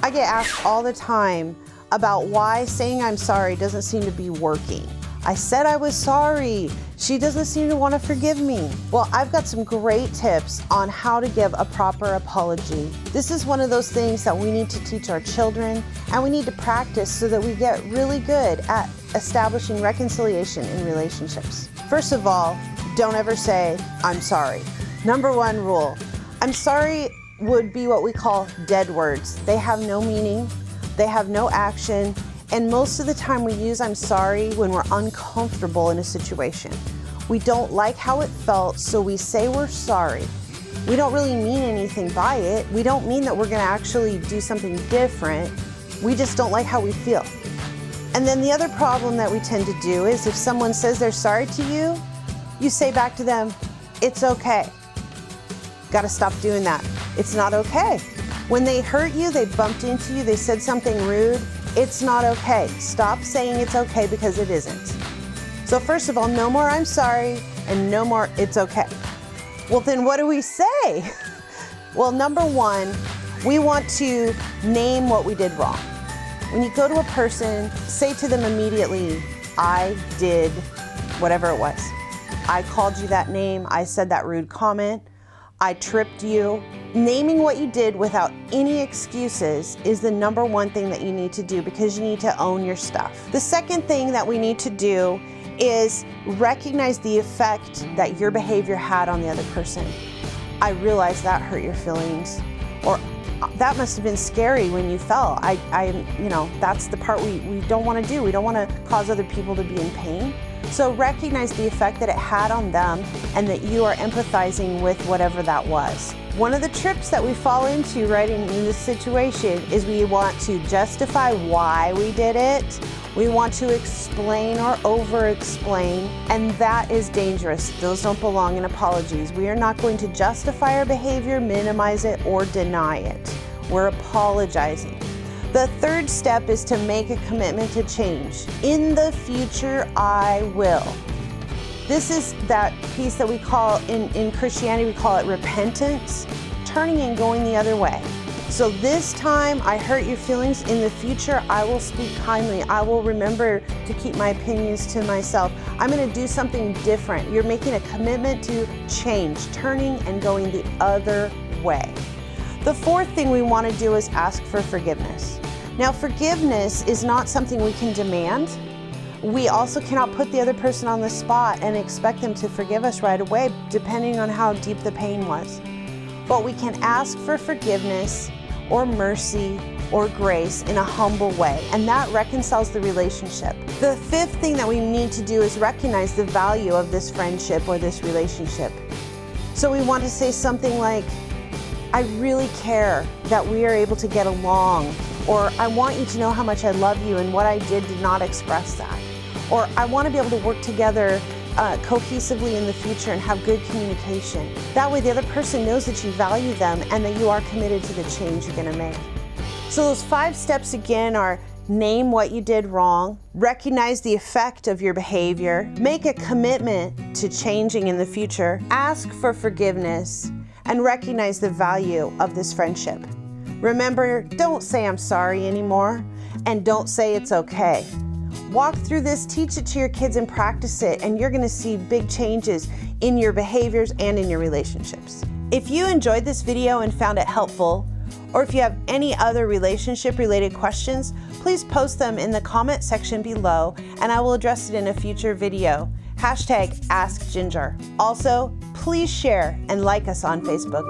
I get asked all the time about why saying I'm sorry doesn't seem to be working. I said I was sorry. She doesn't seem to want to forgive me. Well, I've got some great tips on how to give a proper apology. This is one of those things that we need to teach our children, and we need to practice so that we get really good at establishing reconciliation in relationships. First of all, don't ever say, I'm sorry. Number one rule, I'm sorry would be what we call dead words. They have no meaning, they have no action, and most of the time we use I'm sorry when we're uncomfortable in a situation. We don't like how it felt, so we say we're sorry. We don't really mean anything by it. We don't mean that we're gonna actually do something different. We just don't like how we feel. And then the other problem that we tend to do is if someone says they're sorry to you, you say back to them, it's okay. Gotta stop doing that. It's not okay. When they hurt you, they bumped into you, they said something rude, it's not okay. Stop saying it's okay because it isn't. So first of all, no more I'm sorry and no more it's okay. Well, then what do we say? Well, number one, we want to name what we did wrong. When you go to a person, say to them immediately, I did whatever it was. I called you that name, I said that rude comment, I tripped you. Naming what you did without any excuses is the number one thing that you need to do because you need to own your stuff. The second thing that we need to do is recognize the effect that your behavior had on the other person. I realize that hurt your feelings, or that must have been scary when you fell. That's the part we don't want to do. We don't want to cause other people to be in pain. So recognize the effect that it had on them and that you are empathizing with whatever that was. One of the trips that we fall into right in this situation is we want to justify why we did it. We want to explain or over-explain, and that is dangerous. Those don't belong in apologies. We are not going to justify our behavior, minimize it, or deny it. We're apologizing. The third step is to make a commitment to change. In the future, I will. This is that piece that we call, in Christianity, we call it repentance, turning and going the other way. So this time I hurt your feelings. In the future, I will speak kindly. I will remember to keep my opinions to myself. I'm going to do something different. You're making a commitment to change, turning and going the other way. The fourth thing we want to do is ask for forgiveness. Now, forgiveness is not something we can demand. We also cannot put the other person on the spot and expect them to forgive us right away, depending on how deep the pain was. But we can ask for forgiveness or mercy or grace in a humble way, and that reconciles the relationship. The fifth thing that we need to do is recognize the value of this friendship or this relationship. So we want to say something like, I really care that we are able to get along, or I want you to know how much I love you and what I did not express that. Or I want to be able to work together cohesively in the future and have good communication. That way the other person knows that you value them and that you are committed to the change you're going to make. So those 5 steps again are name what you did wrong, recognize the effect of your behavior, make a commitment to changing in the future, ask for forgiveness, and recognize the value of this friendship. Remember, don't say I'm sorry anymore, and don't say it's okay. Walk through this, teach it to your kids and practice it, and you're going to see big changes in your behaviors and in your relationships. If you enjoyed this video and found it helpful, or if you have any other relationship-related questions, please post them in the comment section below, and I will address it in a future video. #AskGinger. Also, please share and like us on Facebook.